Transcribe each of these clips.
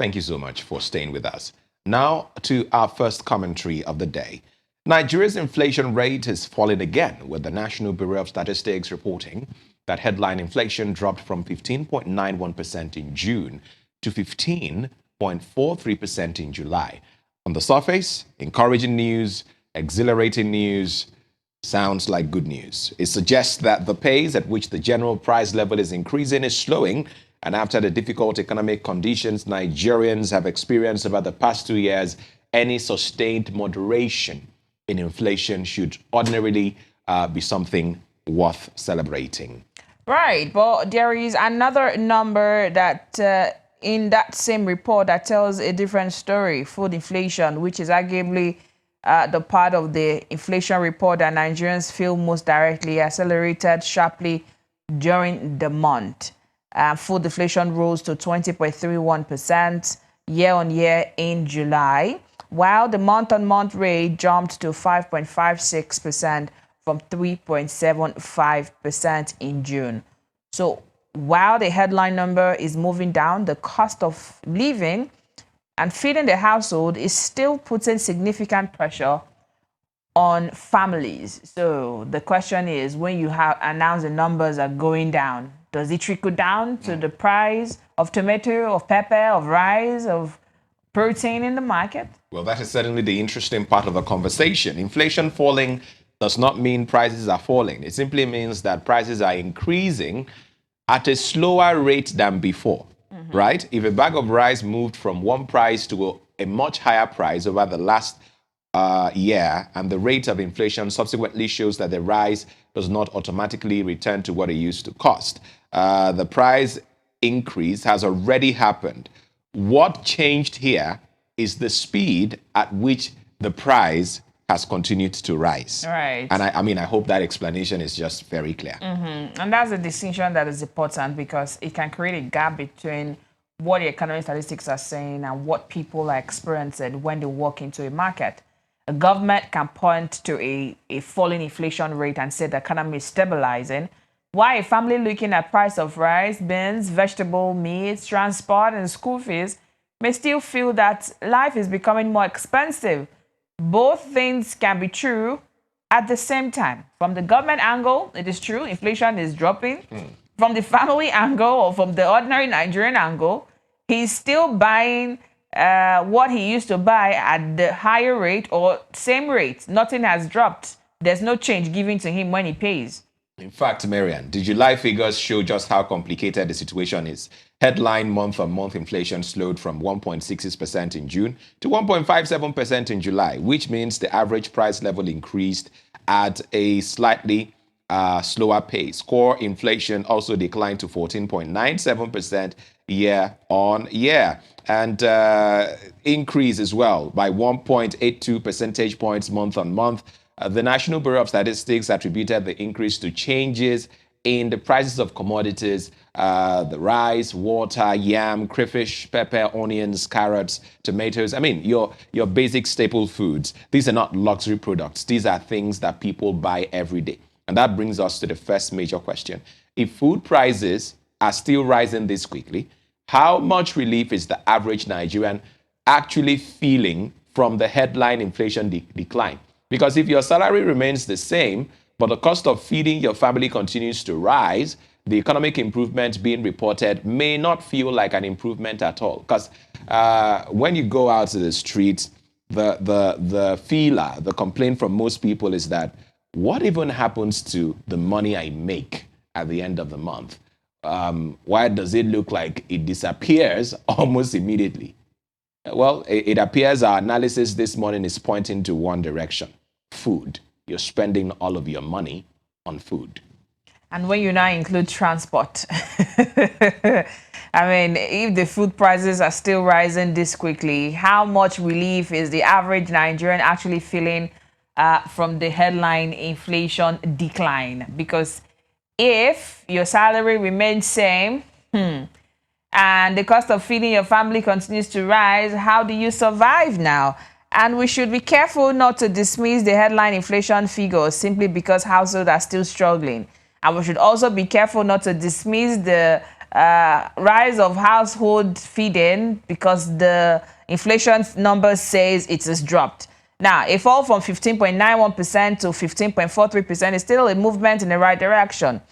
Thank you so much for staying with us. Now to our first commentary of the day. Nigeria's inflation rate is falling again, with the National Bureau of Statistics reporting that headline inflation dropped from 15.91% in June to 15.43% in July. On the surface, encouraging news, exhilarating news, sounds like good news. It suggests that the pace at which the general price level is increasing is slowing, and after the difficult economic conditions Nigerians have experienced over the past 2 years, any sustained moderation in inflation should ordinarily be something worth celebrating. Right, but there is another number that in that same report that tells a different story: food inflation, which is arguably the part of the inflation report that Nigerians feel most directly, accelerated sharply during the month. Food inflation rose to 20.31% year on year in July, while the month-on-month rate jumped to 5.56% from 3.75% in June. So while the headline number is moving down, the cost of living and feeding the household is still putting significant pressure on families. So the question is, when you have announced the numbers are going down, does it trickle down to the price of tomato, of pepper, of rice, of protein in the market? Well, that is certainly the interesting part of the conversation. Inflation falling does not mean prices are falling. It simply means that prices are increasing at a slower rate than before, right? If a bag of rice moved from one price to a much higher price over the last year, and the rate of inflation subsequently shows that the rice does not automatically return to what it used to cost. The price increase has already happened. What changed here is the speed at which the price has continued to rise. Right. And I hope that explanation is just very clear. And that's a distinction that is important, because it can create a gap between what the economic statistics are saying and what people are experiencing when they walk into a market. A government can point to a falling inflation rate and say the economy is stabilizing, while a family looking at price of rice, beans, vegetable, meat, transport, and school fees may still feel that life is becoming more expensive. Both things can be true at the same time. From the government angle, it is true, inflation is dropping. From the family angle, or from the ordinary Nigerian angle, he's still buying what he used to buy at the higher rate or same rate. Nothing has dropped. There's no change given to him when he pays. In fact, Marian, the July figures show just how complicated the situation is. Headline month-on-month inflation slowed from 1.66% in June to 1.57% in July, which means the average price level increased at a slightly slower pace. Core inflation also declined to 14.97% year on year, and increased as well by 1.82 percentage points month on month. The National Bureau of Statistics attributed the increase to changes in the prices of commodities, the rice, water, yam, crayfish, pepper, onions, carrots, tomatoes. I mean, your basic staple foods. These are not luxury products. These are things that people buy every day. And that brings us to the first major question. If food prices are still rising this quickly, how much relief is the average Nigerian actually feeling from the headline inflation decline? Because if your salary remains the same, but the cost of feeding your family continues to rise, the economic improvement being reported may not feel like an improvement at all. Because when you go out to the streets, the feeler, the complaint from most people is that, what even happens to the money I make at the end of the month? Why does it look like it disappears almost immediately? Well, it appears our analysis this morning is pointing to one direction: food. You're spending all of your money on food. And when you now include transport, I mean, if the food prices are still rising this quickly, how much relief is the average Nigerian actually feeling from the headline inflation decline? Because if your salary remains same, and the cost of feeding your family continues to rise, how do you survive now? And we should be careful not to dismiss the headline inflation figures simply because households are still struggling. And we should also be careful not to dismiss the rise of household feeding because the inflation number says it has dropped. Now, a fall from 15.91% to 15.43% is still a movement in the right direction.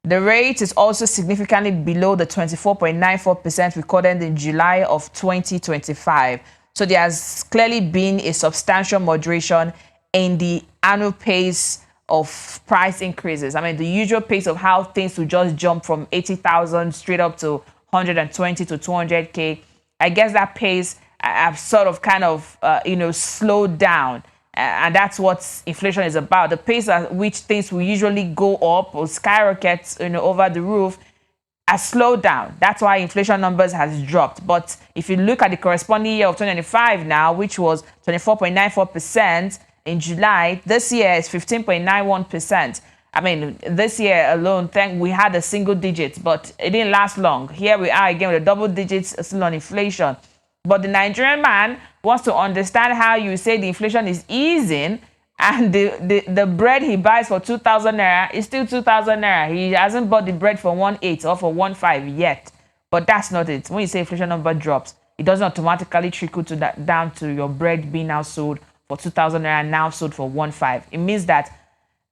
The rate is also significantly below the 24.94% recorded in July of 2025. So there has clearly been a substantial moderation in the annual pace of price increases. I mean, the usual pace of how things will just jump from 80,000 straight up to 120 to 200K. I guess that pace have sort of kind of, slowed down. And that's what inflation is about. The pace at which things will usually go up or skyrocket, over the roof has slowed down. That's why inflation numbers has dropped. But if you look at the corresponding year of 2025 now, which was 24.94% in July, this year is 15.91%. I mean, this year alone, we had a single digit, but it didn't last long. Here we are again with a double digits still on inflation. But the Nigerian man wants to understand how you say the inflation is easing and the bread he buys for 2,000 naira is still 2,000 naira. He hasn't bought the bread for 1.8 or for 1.5 yet. But that's not it. When you say inflation number drops, it doesn't automatically trickle to that down to your bread being now sold for 2,000 naira now sold for 1.5. It means that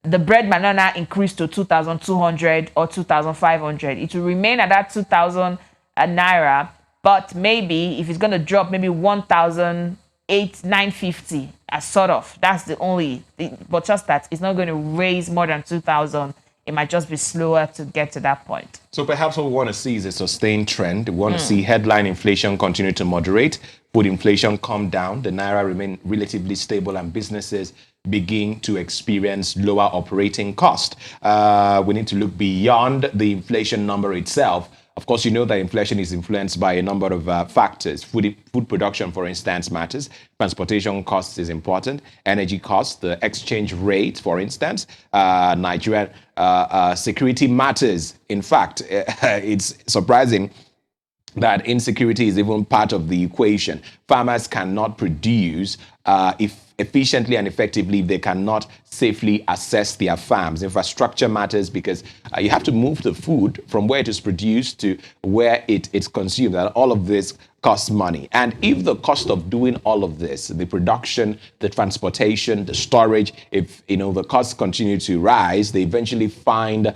the bread might not now increase to 2,200 or 2,500. It will remain at that 2,000 naira. But maybe if it's going to drop, maybe 1,950 as sort of. That's the only thing. But just that it's not going to raise more than 2,000. It might just be slower to get to that point. So perhaps what we want to see is a sustained trend. We want to see headline inflation continue to moderate, food inflation come down, the naira remain relatively stable, and businesses begin to experience lower operating cost. We need to look beyond the inflation number itself. Of course, you know that inflation is influenced by a number of factors. Food production, for instance, matters. Transportation costs is important. Energy costs, the exchange rate, for instance. Nigerian security matters. In fact, it's surprising that insecurity is even part of the equation. Farmers cannot produce efficiently and effectively if they cannot safely access their farms. Infrastructure matters because you have to move the food from where it is produced to where it's consumed. And all of this costs money. And if the cost of doing all of this, the production, the transportation, the storage, if the costs continue to rise, they eventually find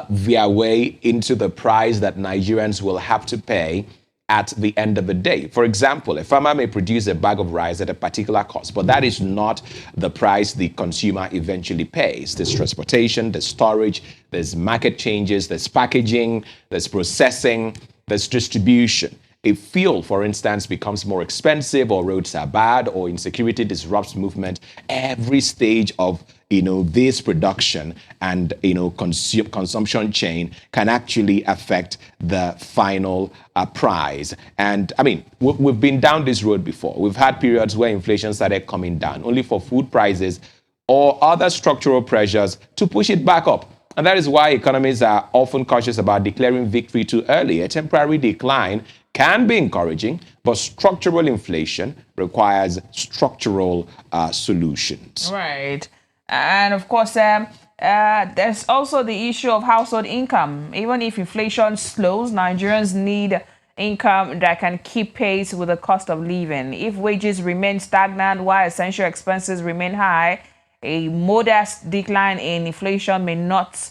their way into the price that Nigerians will have to pay at the end of the day. For example, a farmer may produce a bag of rice at a particular cost, but that is not the price the consumer eventually pays. There's transportation, there's storage, there's market changes, there's packaging, there's processing, there's distribution. If fuel, for instance, becomes more expensive, or roads are bad, or insecurity disrupts movement, every stage of this production and consumption chain can actually affect the final price. And I mean, we've been down this road before. We've had periods where inflation started coming down, only for food prices or other structural pressures to push it back up. And that is why economists are often cautious about declaring victory too early. A temporary decline can be encouraging, but structural inflation requires structural solutions. Right. And of course, there's also the issue of household income. Even if inflation slows, Nigerians need income that can keep pace with the cost of living. If wages remain stagnant while essential expenses remain high, a modest decline in inflation may not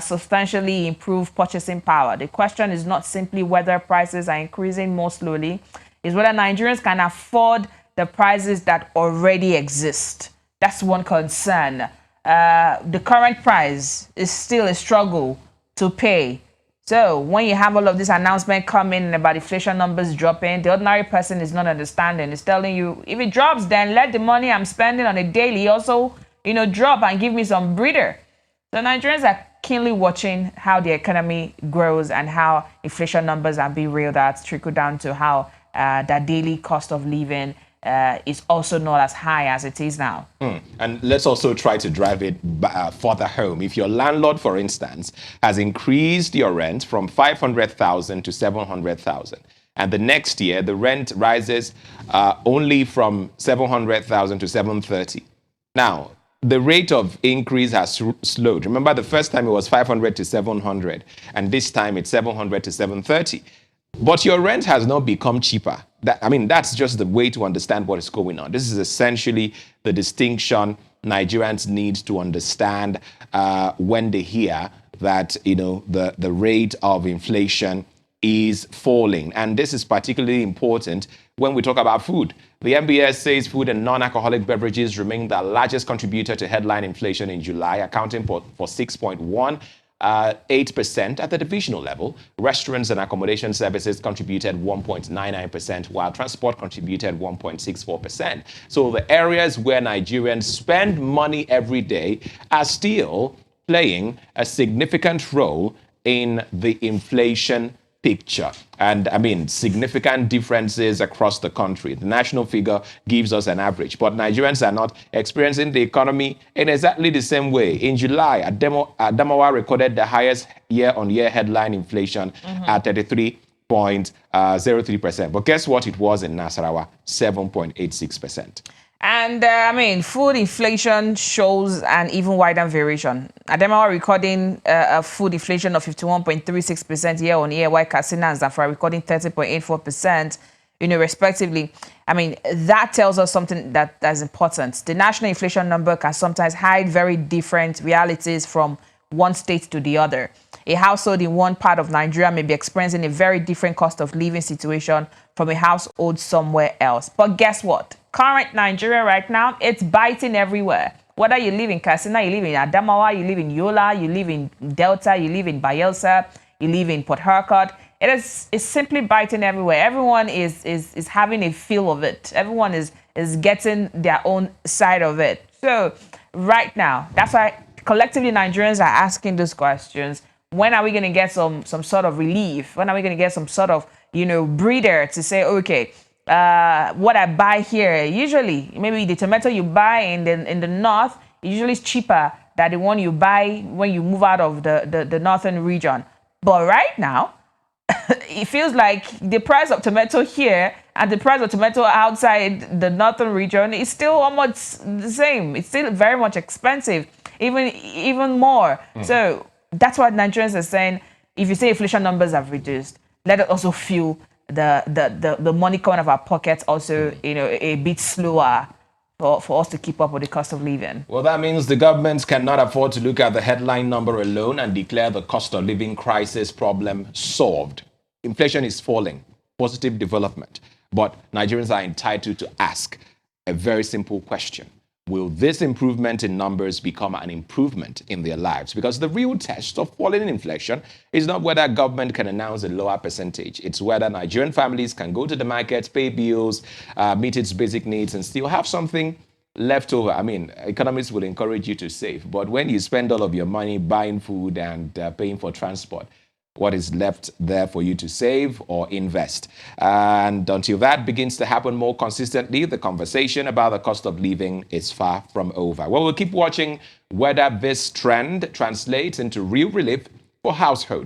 substantially improve purchasing power. The question is not simply whether prices are increasing more slowly, it's whether Nigerians can afford the prices that already exist. That's one concern. The current price is still a struggle to pay. So when you have all of this announcement coming about inflation numbers dropping, the ordinary person is not understanding. It's telling you, if it drops, then let the money I'm spending on a daily also, drop and give me some breather. So Nigerians are keenly watching how the economy grows and how inflation numbers are being reeled out, trickle down to how that daily cost of living is also not as high as it is now. And let's also try to drive it further home. If your landlord, for instance, has increased your rent from 500,000 to 700,000, and the next year the rent rises only from 700,000 to 730. Now, the rate of increase has slowed. Remember, the first time it was 500 to 700, and this time it's 700 to 730. But your rent has not become cheaper. That's just the way to understand what is going on. This is essentially the distinction Nigerians need to understand when they hear that, the rate of inflation is falling. And this is particularly important when we talk about food. The MBS says food and non-alcoholic beverages remain the largest contributor to headline inflation in July, accounting for 6.18% at the divisional level. Restaurants and accommodation services contributed 1.99%, while transport contributed 1.64%. So the areas where Nigerians spend money every day are still playing a significant role in the inflation picture. And significant differences across the country. The national figure gives us an average, but Nigerians are not experiencing the economy in exactly the same way. In July, Adamawa recorded the highest year-on-year headline inflation at 33.03%. But guess what it was in Nasarawa? 7.86%. And food inflation shows an even wider variation. Adamawa recording a food inflation of 51.36% year on year, while Katsina and Zamfara recording 30.84%, respectively. That tells us something that's important. The national inflation number can sometimes hide very different realities from one state to the other. A household in one part of Nigeria may be experiencing a very different cost of living situation from a household somewhere else. But guess what? Current Nigeria right now, it's biting everywhere. Whether you live in Katsina, you live in Adamawa, you live in Yola, you live in Delta, you live in Bayelsa, you live in Port Harcourt, it's simply biting everywhere. Everyone is having a feel of it. Everyone is getting their own side of it. So right now, that's why collectively Nigerians are asking those questions. When are we going to get some sort of relief? When are we going to get some sort of, breather to say, okay, what I buy here, usually maybe the tomato you buy in the north usually is cheaper than the one you buy when you move out of the northern region. But right now, it feels like the price of tomato here and the price of tomato outside the northern region is still almost the same. It's still very much expensive, even more. So that's what Nigerians are saying. If you say inflation numbers have reduced, let it also feel the money coming out of our pockets also, a bit slower for us to keep up with the cost of living. Well, that means the government cannot afford to look at the headline number alone and declare the cost of living crisis problem solved. Inflation is falling, positive development. But Nigerians are entitled to ask a very simple question. Will this improvement in numbers become an improvement in their lives? Because the real test of falling inflation is not whether government can announce a lower percentage. It's whether Nigerian families can go to the market, pay bills, meet its basic needs, and still have something left over. Economists will encourage you to save. But when you spend all of your money buying food and paying for transport, what is left there for you to save or invest? And until that begins to happen more consistently, the conversation about the cost of living is far from over. Well, we'll keep watching whether this trend translates into real relief for households.